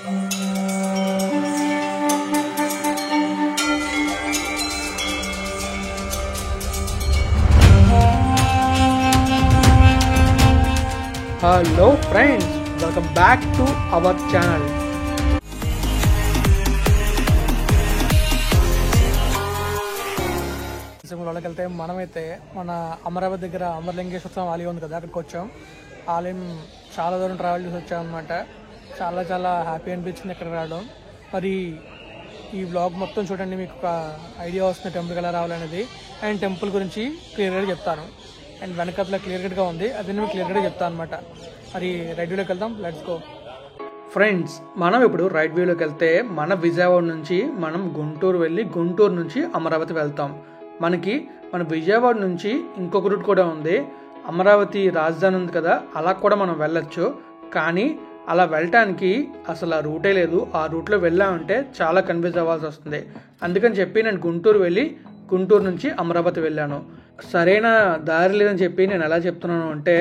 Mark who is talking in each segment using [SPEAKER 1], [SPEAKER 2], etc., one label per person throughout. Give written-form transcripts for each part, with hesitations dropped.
[SPEAKER 1] Hello friends, welcome back to our channel. సిమ్లోకి వెళ్తే మనమైతే మన అమరావతి దగ్గర అమరలింగేశ్వర స్వామి ఆలయం ఉంది కదా, అక్కడికి వచ్చాం. ఆలయం చాలా దూరం ట్రావెల్ చేసి వచ్చాం అనమాట. చాలా హ్యాపీ అనిపించింది ఇక్కడ రావడం. మరి ఈ వ్లాగ్ మొత్తం చూడండి, మీకు ఒక ఐడియా వస్తుంది టెంపుల్కి ఎలా రావాలనేది. అండ్ టెంపుల్ గురించి క్లియర్గా చెప్తాను. అండ్ వెనకట్లా క్లియర్ కట్గా ఉంది, అది నేను క్లియర్ కట్గా చెప్తాను అనమాట. మరి రైట్ వ్యూలోకి వెళ్దాం, లెట్స్ గో. ఫ్రెండ్స్, మనం ఇప్పుడు రైట్ వ్యూలోకి వెళ్తే మన విజయవాడ నుంచి మనం గుంటూరు వెళ్ళి గుంటూరు నుంచి అమరావతి వెళ్తాం. మన విజయవాడ నుంచి ఇంకొక రూట్ కూడా ఉంది. అమరావతి రాజధాని ఉంది కదా, అలా కూడా మనం వెళ్ళొచ్చు. కానీ అలా వెళ్ళటానికి అసలు ఆ రూటే లేదు. ఆ రూట్లో వెళ్ళామంటే చాలా కన్ఫ్యూజ్ అవ్వాల్సి వస్తుంది. అందుకని చెప్పి నేను గుంటూరు వెళ్ళి గుంటూరు నుంచి అమరావతి వెళ్ళాను. సరైన దారి లేదని చెప్పి నేను ఎలా చెప్తున్నాను అంటే,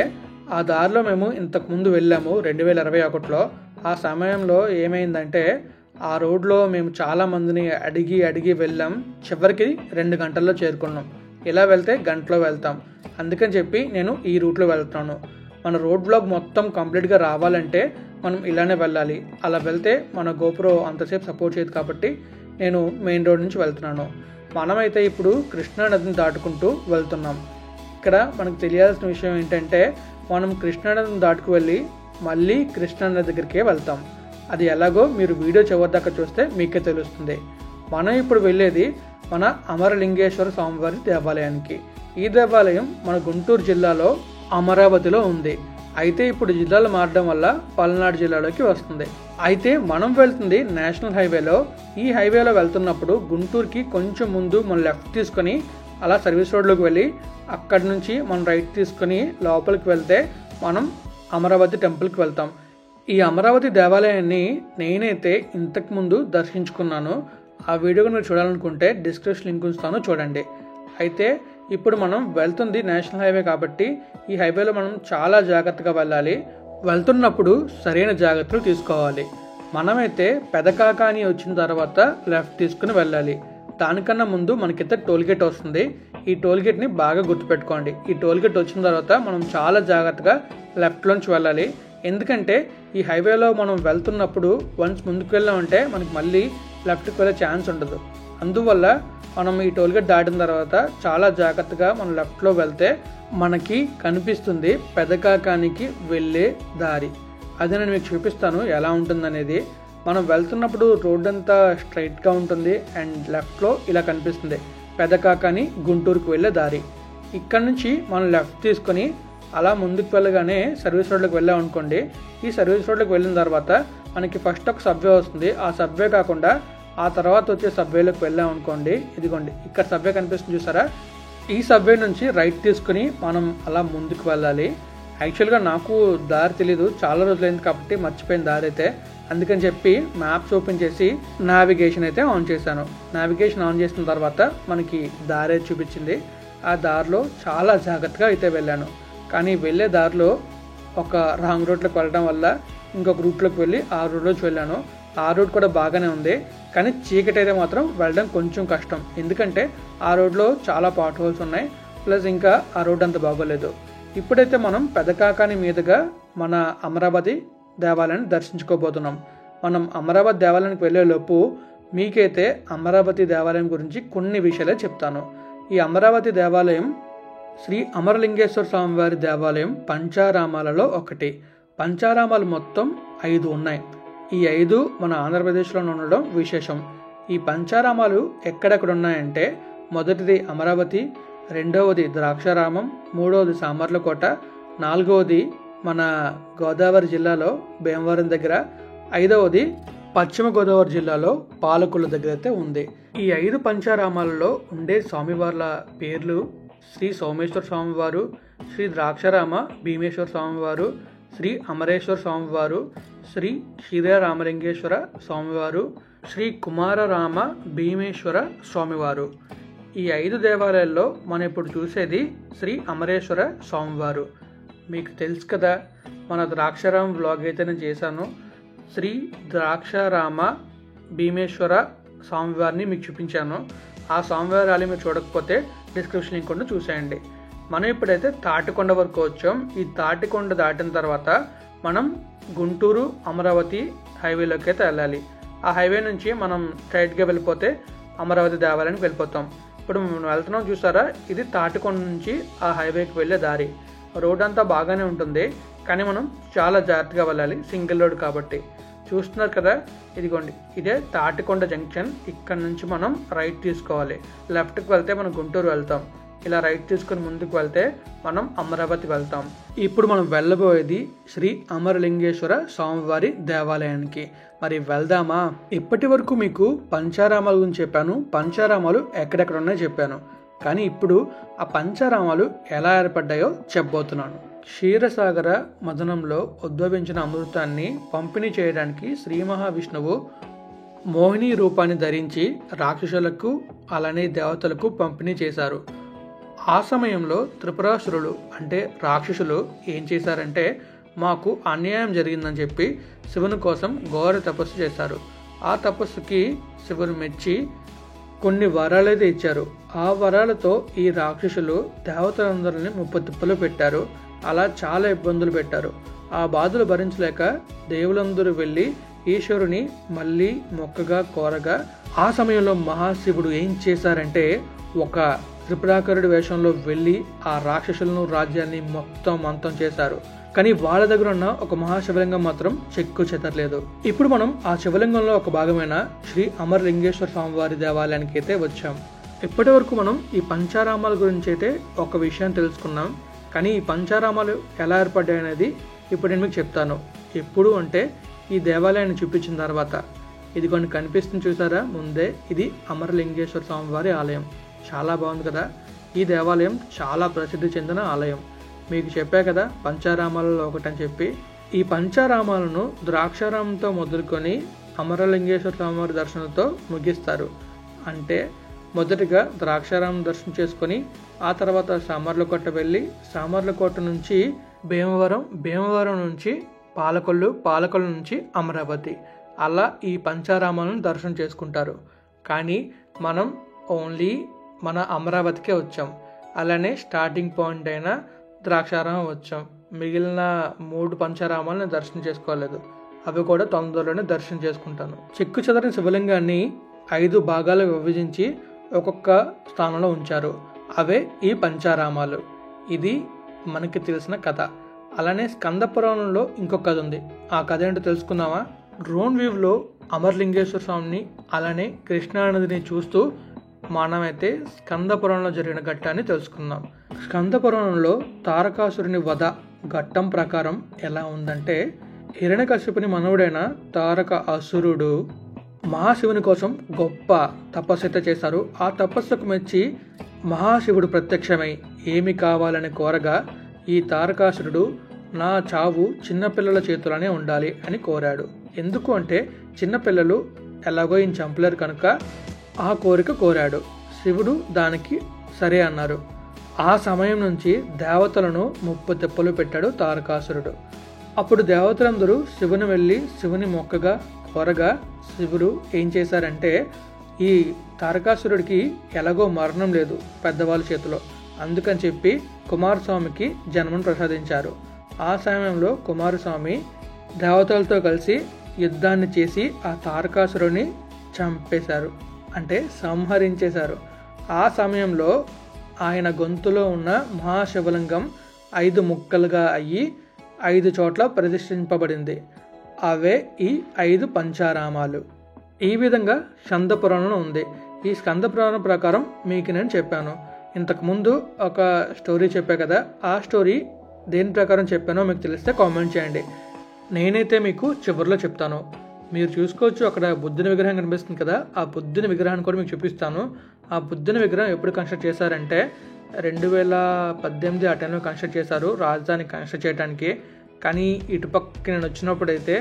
[SPEAKER 1] ఆ దారిలో మేము ఇంతకుముందు వెళ్ళాము 2021లో. ఆ సమయంలో ఏమైందంటే, ఆ రోడ్లో మేము చాలా మందిని అడిగి వెళ్ళాం. చివరికి 2 గంటల్లో చేరుకున్నాం. ఇలా వెళ్తే గంటలో వెళ్తాం. అందుకని చెప్పి నేను ఈ రూట్లో వెళ్తున్నాను. మన రోడ్ బ్లాగ్ మొత్తం కంప్లీట్గా రావాలంటే మనం ఇలానే వెళ్ళాలి. అలా వెళ్తే మన గోప్రో అంతసేపు సపోర్ట్ చేయదు కాబట్టి నేను మెయిన్ రోడ్ నుంచి వెళ్తున్నాను. మనమైతే ఇప్పుడు కృష్ణా నదిని దాటుకుంటూ వెళ్తున్నాం. ఇక్కడ మనకు తెలియాల్సిన విషయం ఏంటంటే, మనం కృష్ణా నదిని దాటుకు వెళ్ళి మళ్ళీ కృష్ణా నది దగ్గరికే వెళ్తాం. అది ఎలాగో మీరు వీడియో చివరి దాకా చూస్తే మీకే తెలుస్తుంది. మనం ఇప్పుడు వెళ్ళేది మన అమరలింగేశ్వర స్వామివారి దేవాలయానికి. ఈ దేవాలయం మన గుంటూరు జిల్లాలో అమరావతిలో ఉంది. అయితే ఇప్పుడు జిల్లాలు మారడం వల్ల పల్నాడు జిల్లాలోకి వస్తుంది. అయితే మనం వెళ్తుంది నేషనల్ హైవేలో. ఈ హైవేలో వెళ్తున్నప్పుడు గుంటూరుకి కొంచెం ముందు మనం లెఫ్ట్ తీసుకొని అలా సర్వీస్ రోడ్లోకి వెళ్ళి అక్కడి నుంచి మనం రైట్ తీసుకొని లోపలికి వెళ్తే మనం అమరావతి టెంపుల్కి వెళ్తాం. ఈ అమరావతి దేవాలయాన్ని నేనైతే ఇంతకుముందు దర్శించుకున్నాను. ఆ వీడియో మీరు చూడాలనుకుంటే డిస్క్రిప్షన్ లింక్ ఉంచుతాను, చూడండి. అయితే ఇప్పుడు మనం వెళ్తుంది నేషనల్ హైవే కాబట్టి ఈ హైవేలో మనం చాలా జాగ్రత్తగా వెళ్ళాలి. వెళ్తున్నప్పుడు సరైన జాగ్రత్తలు తీసుకోవాలి. మనమైతే పెదకాకాని వచ్చిన తర్వాత లెఫ్ట్ తీసుకుని వెళ్ళాలి. దానికన్నా ముందు మనకైతే టోల్గేట్ వస్తుంది. ఈ టోల్గేట్ని బాగా గుర్తుపెట్టుకోండి. ఈ టోల్గేట్ వచ్చిన తర్వాత మనం చాలా జాగ్రత్తగా లెఫ్ట్లోంచి వెళ్ళాలి. ఎందుకంటే ఈ హైవేలో మనం వెళ్తున్నప్పుడు వన్స్ ముందుకు వెళ్ళామంటే మనకి మళ్ళీ లెఫ్ట్కి వెళ్ళే ఛాన్స్ ఉండదు. అందువల్ల మనం ఈ టోల్గేట్ దాటిన తర్వాత చాలా జాగ్రత్తగా మనం లెఫ్ట్లో వెళ్తే మనకి కనిపిస్తుంది పెదకాకానికి వెళ్ళే దారి. అది నేను మీకు చూపిస్తాను ఎలా ఉంటుందనేది. మనం వెళ్తున్నప్పుడు రోడ్ అంతా స్ట్రైట్గా ఉంటుంది అండ్ లెఫ్ట్లో ఇలా కనిపిస్తుంది పెదకాకాని గుంటూరుకు వెళ్ళే దారి. ఇక్కడ నుంచి మనం లెఫ్ట్ తీసుకొని అలా ముందుకు వెళ్ళగానే సర్వీస్ రోడ్లోకి వెళ్ళామనుకోండి. ఈ సర్వీస్ రోడ్లోకి వెళ్ళిన తర్వాత మనకి ఫస్ట్ ఒక సబ్వే వస్తుంది. ఆ సబ్వే కాకుండా ఆ తర్వాత వచ్చే సబ్వేలోకి వెళ్ళామనుకోండి. ఇదిగోండి ఇక్కడ సబ్వే కనిపిస్తుంది, చూసారా? ఈ సబ్వే నుంచి రైట్ తీసుకుని మనం అలా ముందుకు వెళ్ళాలి. యాక్చువల్గా నాకు దారి తెలీదు, చాలా రోజులైంది కాబట్టి మర్చిపోయిన దారి అయితే. అందుకని చెప్పి మ్యాప్స్ ఓపెన్ చేసి నావిగేషన్ అయితే ఆన్ చేశాను. నావిగేషన్ ఆన్ చేసిన తర్వాత మనకి దారి చూపించింది. ఆ దారిలో చాలా జాగ్రత్తగా అయితే వెళ్ళాను. కానీ వెళ్ళే దారిలో ఒక రాంగ్ రూట్లోకి వెళ్ళడం వల్ల ఇంకొక రూట్లోకి వెళ్ళి ఆ రూట్లోకి వెళ్ళాను. ఆ రూట్ కూడా బాగానే ఉంది, కానీ చీకటి అయితే మాత్రం వెళ్ళడం కొంచెం కష్టం. ఎందుకంటే ఆ రోడ్లో చాలా పాట్ హోల్స్ ఉన్నాయి, ప్లస్ ఇంకా ఆ రోడ్ అంత బాగోలేదు. ఇప్పుడైతే మనం పెదకాకాని మీదుగా మన అమరావతి దేవాలయాన్ని దర్శించుకోబోతున్నాం. మనం అమరావతి దేవాలయానికి వెళ్ళేలోపు మీకైతే అమరావతి దేవాలయం గురించి కొన్ని విషయాలే చెప్తాను. ఈ అమరావతి దేవాలయం శ్రీ అమరలింగేశ్వర స్వామివారి దేవాలయం పంచారామాలలో ఒకటి. పంచారామాలు మొత్తం 5 ఉన్నాయి. ఈ 5 మన ఆంధ్రప్రదేశ్లో ఉండడం విశేషం. ఈ పంచారామాలు ఎక్కడెక్కడ ఉన్నాయంటే, మొదటిది అమరావతి, రెండవది ద్రాక్షారామం, మూడవది సామర్లకోట, నాలుగవది మన గోదావరి జిల్లాలో భీమవరం దగ్గర, ఐదవది పశ్చిమ గోదావరి జిల్లాలో పాలకొల్లు దగ్గర అయితే ఉంది. ఈ 5 పంచారామాలలో ఉండే స్వామివార్ల పేర్లు శ్రీ సోమేశ్వర స్వామివారు, శ్రీ ద్రాక్షారామ భీమేశ్వర స్వామివారు, శ్రీ అమరేశ్వర స్వామివారు, శ్రీ శ్రీరామలింగేశ్వర స్వామివారు, శ్రీ కుమారరామ భీమేశ్వర స్వామివారు. ఈ 5 దేవాలయాల్లో మనం ఇప్పుడు చూసేది శ్రీ అమరేశ్వర స్వామివారు. మీకు తెలుసు కదా, మన ద్రాక్షారామం వ్లాగ్ అయితే నేను చేశాను. శ్రీ ద్రాక్షారామ భీమేశ్వర స్వామివారిని మీకు చూపించాను. ఆ స్వామివారి ఆలయం మీరు చూడకపోతే డిస్క్రిప్షన్ లింక్ కూడా చూసేయండి. మనం ఇప్పుడైతే తాటికొండ వరకు వచ్చాం. ఈ తాటికొండ దాటిన తర్వాత మనం గుంటూరు అమరావతి హైవేలోకి అయితే వెళ్ళాలి. ఆ హైవే నుంచి మనం స్ట్రైట్గా వెళ్ళిపోతే అమరావతి దేవాలయానికి వెళ్ళిపోతాం. ఇప్పుడు మనం వెళ్తున్నాం చూసారా, ఇది తాటికొండ నుంచి ఆ హైవేకి వెళ్ళే దారి. రోడ్ అంతా బాగానే ఉంటుంది, కానీ మనం చాలా జాగ్రత్తగా వెళ్ళాలి, సింగిల్ రోడ్ కాబట్టి. చూస్తున్నారు కదా, ఇదిగోండి, ఇదే తాటికొండ జంక్షన్. ఇక్కడ నుంచి మనం రైట్ తీసుకోవాలి. లెఫ్ట్కి వెళ్తే మనం గుంటూరు వెళ్తాం. ఇలా రైట్ తీసుకుని ముందుకు వెళ్తే మనం అమరావతి వెళ్తాం. ఇప్పుడు మనం వెళ్ళబోయేది శ్రీ అమరలింగేశ్వర స్వామివారి దేవాలయానికి. మరి వెళ్దామా? ఇప్పటి వరకు మీకు పంచారామాల గురించి చెప్పాను, పంచారామాలు ఎక్కడెక్కడ ఉన్నాయో చెప్పాను. కానీ ఇప్పుడు ఆ పంచారామాలు ఎలా ఏర్పడ్డాయో చెప్పబోతున్నాను. క్షీరసాగర మదనంలో ఉద్భవించిన అమృతాన్ని పంపిణీ చేయడానికి శ్రీ మహావిష్ణువు మోహిని రూపాన్ని ధరించి రాక్షసులకు అలానే దేవతలకు పంపిణీ చేశారు. ఆ సమయంలో త్రిపురాసురులు అంటే రాక్షసులు ఏం చేశారంటే, మాకు అన్యాయం జరిగిందని చెప్పి శివుని కోసం ఘోర తపస్సు చేశారు. ఆ తపస్సుకి శివుని మెచ్చి కొన్ని వరాలైతే ఇచ్చారు. ఆ వరాలతో ఈ రాక్షసులు దేవతలందరినీ ముప్పతిప్పలు పెట్టారు. అలా చాలా ఇబ్బందులు పెట్టారు. ఆ బాధలు భరించలేక దేవులందరూ వెళ్ళి ఈశ్వరుని మళ్ళీ మొక్కగా కోరగా, ఆ సమయంలో మహాశివుడు ఏం చేశారంటే, ఒక త్రిపురాకరుడి వేషంలో వెళ్ళి ఆ రాక్షసులను రాజ్యాన్ని మొత్తం అంతం చేశారు. కానీ వాళ్ళ దగ్గర ఉన్న ఒక మహాశివలింగం మాత్రం చెక్కు చెదరలేదు. ఇప్పుడు మనం ఆ శివలింగంలో ఒక భాగమైన శ్రీ అమరలింగేశ్వర స్వామివారి దేవాలయానికి అయితే వచ్చాం. ఇప్పటి వరకు మనం ఈ పంచారామాల గురించి అయితే ఒక విషయం తెలుసుకున్నాం. కానీ ఈ పంచారామాలు ఎలా ఏర్పడ్డాయి అనేది ఇప్పుడు నేను మీకు చెప్తాను. ఎప్పుడు అంటే ఈ దేవాలయాన్ని చూపించిన తర్వాత. ఇది కొన్ని కనిపిస్తుంది చూసారా ముందే, ఇది అమరలింగేశ్వర స్వామివారి ఆలయం. చాలా బాగుంది కదా. ఈ దేవాలయం చాలా ప్రసిద్ధి చెందిన ఆలయం. మీకు చెప్పా కదా పంచారామాలలో ఒకటని చెప్పి. ఈ పంచారామాలను ద్రాక్షారామంతో మొదలుకొని అమరలింగేశ్వర స్వామివారి దర్శనంతో ముగిస్తారు. అంటే మొదటిగా ద్రాక్షారామం దర్శనం చేసుకొని ఆ తర్వాత సామర్లకోట వెళ్ళి సామర్లకోట నుంచి భీమవరం, భీమవరం నుంచి పాలకొల్లు, పాలకొల్లు నుంచి అమరావతి, అలా ఈ పంచారామాలను దర్శనం చేసుకుంటారు. కానీ మనం ఓన్లీ మన అమరావతికే వచ్చాం. అలానే స్టార్టింగ్ పాయింట్ అయిన ద్రాక్షారామం వచ్చాం. మిగిలిన 3 పంచారామాలను దర్శనం చేసుకోలేదు. అవి కూడా తొందరలోనే దర్శనం చేసుకుంటాను. చెక్కు చెదరని శివలింగాన్ని 5 భాగాలు విభజించి ఒక్కొక్క స్థానంలో ఉంచారు. అవే ఈ పంచారామాలు. ఇది మనకి తెలిసిన కథ. అలానే స్కంద పురాణంలో ఇంకొక కథ ఉంది. ఆ కథ ఏంటో తెలుసుకుందామా? డ్రోన్ వ్యూలో అమరలింగేశ్వర స్వామిని అలానే కృష్ణానదిని చూస్తూ మనమైతే స్కంద పురాణంలో జరిగిన ఘట్టాన్ని తెలుసుకుందాం. స్కంద పురాణంలో తారకాసురుని వధ ఘట్టం ప్రకారం ఎలా ఉందంటే, హిరణ్యకశిపుని మనవుడైన తారక అసురుడు మహాశివుని కోసం గొప్ప తపస్సు అయితే చేశారు. ఆ తపస్సుకు మెచ్చి మహాశివుడు ప్రత్యక్షమై ఏమి కావాలని కోరగా, ఈ తారకాసురుడు నా చావు చిన్నపిల్లల చేతులనే ఉండాలి అని కోరాడు. ఎందుకు అంటే చిన్నపిల్లలు ఎలాగో ఈయన చంపలేరు కనుక ఆ కోరిక కోరాడు. శివుడు దానికి సరే అన్నారు. ఆ సమయం నుంచి దేవతలను ముప్పతిప్పలు పెట్టాడు తారకాసురుడు. అప్పుడు దేవతలందరూ శివుని వెళ్ళి శివుని మొక్కగా కోరగా శివుడు ఏం చేశారంటే, ఈ తారకాసురుడికి ఎలాగో మరణం లేదు పెద్దవాళ్ళ చేతిలో, అందుకని చెప్పి కుమారస్వామికి జన్మను ప్రసాదించారు. ఆ సమయంలో కుమారస్వామి దేవతలతో కలిసి యుద్ధాన్ని చేసి ఆ తారకాసురుడిని చంపేశారు, అంటే సంహరించేశారు. ఆ సమయంలో ఆయన గొంతులో ఉన్న మహాశివలింగం 5 ముక్కలుగా అయ్యి 5 చోట్ల ప్రతిష్ఠింపబడింది. అవే ఈ 5 పంచారామాలు. ఈ విధంగా స్కంద పురాణం ఉంది. ఈ స్కంద పురాణం ప్రకారం మీకు నేను చెప్పాను. ఇంతకుముందు ఒక స్టోరీ చెప్పా కదా, ఆ స్టోరీ దేని ప్రకారం చెప్పానో మీకు తెలిస్తే కామెంట్ చేయండి. నేనైతే మీకు చివరిలో చెప్తాను. మీరు చూసుకోవచ్చు, అక్కడ బుద్ధుని విగ్రహం కనిపిస్తుంది కదా, ఆ బుద్ధుని విగ్రహాన్ని కూడా మీకు చూపిస్తాను. ఆ బుద్ధుని విగ్రహం ఎప్పుడు కన్స్ట్రక్ట్ చేశారంటే 2018 ఆ టైంలో కన్స్ట్రక్ట్ చేశారు, రాజధాని కన్స్ట్రక్ట్ చేయడానికి. కానీ ఇటుపక్క నేను వచ్చినప్పుడు అయితే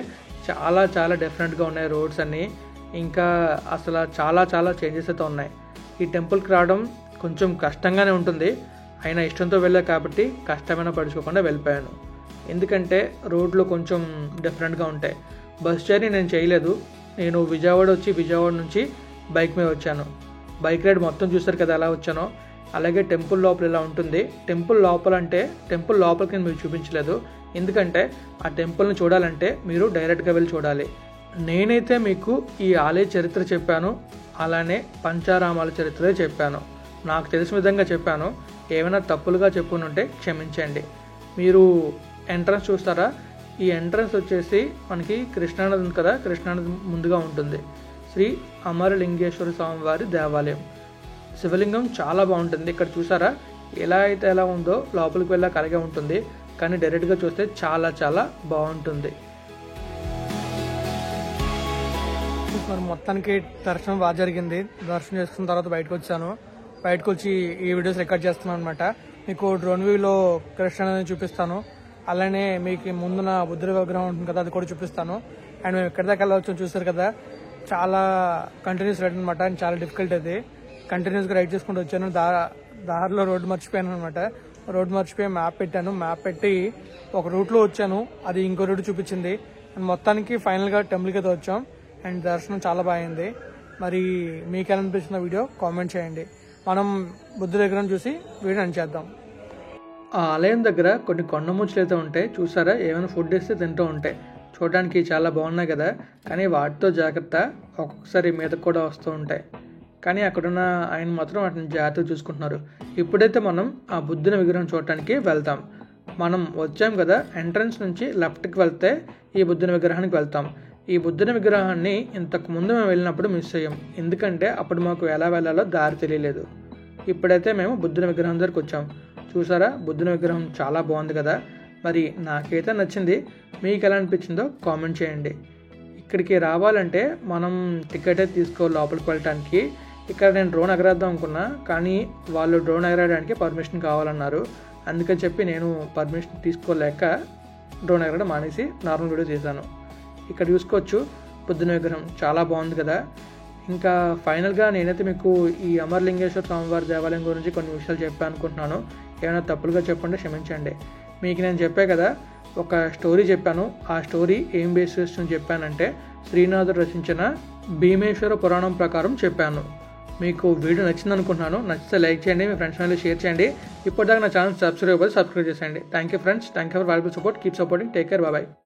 [SPEAKER 1] చాలా చాలా డిఫరెంట్గా ఉన్నాయి రోడ్స్ అన్నీ. ఇంకా అసలు చాలా చాలా చేంజెస్ అయితే ఉన్నాయి. ఈ టెంపుల్కి రావడం కొంచెం కష్టంగానే ఉంటుంది, అయినా ఇష్టంతో వెళ్ళా కాబట్టి కష్టమైన పడుచుకోకుండా వెళ్ళిపోయాను. ఎందుకంటే రోడ్లు కొంచెం డిఫరెంట్గా ఉంటాయి. బస్ జర్నీ నేను చేయలేదు. నేను విజయవాడ నుంచి బైక్ మీద వచ్చాను. బైక్ రైడ్ మొత్తం చూస్తారు కదా ఎలా వచ్చానో. అలాగే టెంపుల్ లోపల ఇలా ఉంటుంది. టెంపుల్ లోపలికి నేను మీకు చూపించలేదు, ఎందుకంటే ఆ టెంపుల్ని చూడాలంటే మీరు డైరెక్ట్గా వెళ్ళి చూడాలి. నేనైతే మీకు ఈ ఆలయ చరిత్ర చెప్పాను, అలానే పంచారామాల చరిత్ర చెప్పాను. నాకు తెలిసిన విధంగా చెప్పాను. ఏమైనా తప్పులుగా చెప్పుకుంటే క్షమించండి. మీరు ఎంట్రన్స్ చూస్తారా? ఈ ఎంట్రన్స్ వచ్చేసి మనకి కృష్ణానది ఉంది కదా, కృష్ణానది ముందుగా ఉంటుంది శ్రీ అమరలింగేశ్వర స్వామి వారి దేవాలయం. శివలింగం చాలా బాగుంటుంది. ఇక్కడ చూసారా ఎలా అయితే ఎలా ఉందో లోపలికి వెళ్ళాక అలాగే ఉంటుంది, కానీ డైరెక్ట్గా చూస్తే చాలా చాలా బాగుంటుంది. మరి మొత్తానికి దర్శనం బాగా జరిగింది. దర్శనం చేసుకున్న తర్వాత బయటకు వచ్చి ఈ వీడియోస్ రికార్డ్ చేస్తున్నాను అనమాట. మీకు డ్రోన్ వ్యూలో కృష్ణానదిని చూపిస్తాను, అలానే మీకు ముందున బుద్ధుడి విగ్రహం ఉంటుంది కదా అది కూడా చూపిస్తాను. అండ్ మేము ఎక్కడి దాకా వెళ్ళవచ్చు చూస్తారు కదా, చాలా కంటిన్యూస్ రైడ్ అనమాట. అండ్ చాలా డిఫికల్ట్ అది. కంటిన్యూస్గా రైడ్ చేసుకుంటూ వచ్చాను. దారిలో రోడ్డు మర్చిపోయాను అనమాట. రోడ్డు మర్చిపోయి మ్యాప్ పెట్టాను. మ్యాప్ పెట్టి ఒక రూట్లో వచ్చాను, అది ఇంకో రూట్ చూపించింది. అండ్ మొత్తానికి ఫైనల్గా టెంపుల్కి అయితే వచ్చాం. అండ్ దర్శనం చాలా బాగుంది. మరి మీకు ఎలా అనిపించిన వీడియో కామెంట్ చేయండి. మనం బుద్ధుడి విగ్రహం చూసి వీడియో ఎండ్ చేద్దాం. ఆ ఆలయం దగ్గర కొన్ని కొండముచ్చులు అయితే ఉంటాయి చూసారా, ఏమైనా ఫుడ్ ఇస్తే తింటూ ఉంటాయి. చూడడానికి చాలా బాగున్నాయి కదా, కానీ వాటితో జాగ్రత్త, ఒక్కొక్కసారి మీదకు కూడా వస్తూ ఉంటాయి. కానీ అక్కడున్న ఆయన మాత్రం వాటిని జాగ్రత్తగా చూసుకుంటున్నారు. ఇప్పుడైతే మనం ఆ బుద్ధుని విగ్రహం చూడటానికి వెళ్తాం. మనం వచ్చాం కదా, ఎంట్రన్స్ నుంచి లెఫ్ట్కి వెళ్తే ఈ బుద్ధుని విగ్రహానికి వెళ్తాం. ఈ బుద్ధుని విగ్రహాన్ని ఇంతకు ముందు మేము వెళ్ళినప్పుడు మిస్ అయ్యాం, ఎందుకంటే అప్పుడు మాకు ఎలా వెళ్ళాలో దారి తెలియలేదు. ఇప్పుడైతే మేము బుద్ధుని విగ్రహం దగ్గరికి వచ్చాం. చూసారా బుద్ధుని విగ్రహం చాలా బాగుంది కదా. మరి నాకైతే నచ్చింది, మీకు ఎలా అనిపించిందో కామెంట్ చేయండి. ఇక్కడికి రావాలంటే మనం టికెట్ అయితే తీసుకోవాలి లోపలికి వెళ్ళటానికి. ఇక్కడ నేను డ్రోన్ ఎగరేద్దాం అనుకున్నా, కానీ వాళ్ళు డ్రోన్ ఎగరడానికి పర్మిషన్ కావాలన్నారు. అందుకని చెప్పి నేను పర్మిషన్ తీసుకోలేక డ్రోన్ ఎగరడం మానేసి నార్మల్ వీడియో తీశాను. ఇక్కడ చూసుకోవచ్చు బుద్ధుని విగ్రహం చాలా బాగుంది కదా. ఇంకా ఫైనల్గా నేనైతే మీకు ఈ అమరలింగేశ్వర స్వామివారి దేవాలయం గురించి కొన్ని విషయాలు చెప్పాను అనుకుంటున్నాను. ఏమైనా తప్పులుగా చెప్పండి క్షమించండి. మీకు నేను చెప్పా కదా, ఒక స్టోరీ చెప్పాను. ఆ స్టోరీ ఏం బేస్ చేసుకుని చెప్పానంటే శ్రీనాథుడు రచించిన భీమేశ్వర పురాణం ప్రకారం చెప్పాను. మీకు వీడియో నచ్చింది అనుకుంటున్నాను. నచ్చితే లైక్ చేయండి, మీ ఫ్రెండ్స్ మళ్ళీ షేర్ చేయండి. ఇప్పటిదాకా నా ఛానల్ సబ్స్క్రైబ్ చేసేయండి. Thank you friends, thank you for valuable support. Keep supporting. Take care, bye.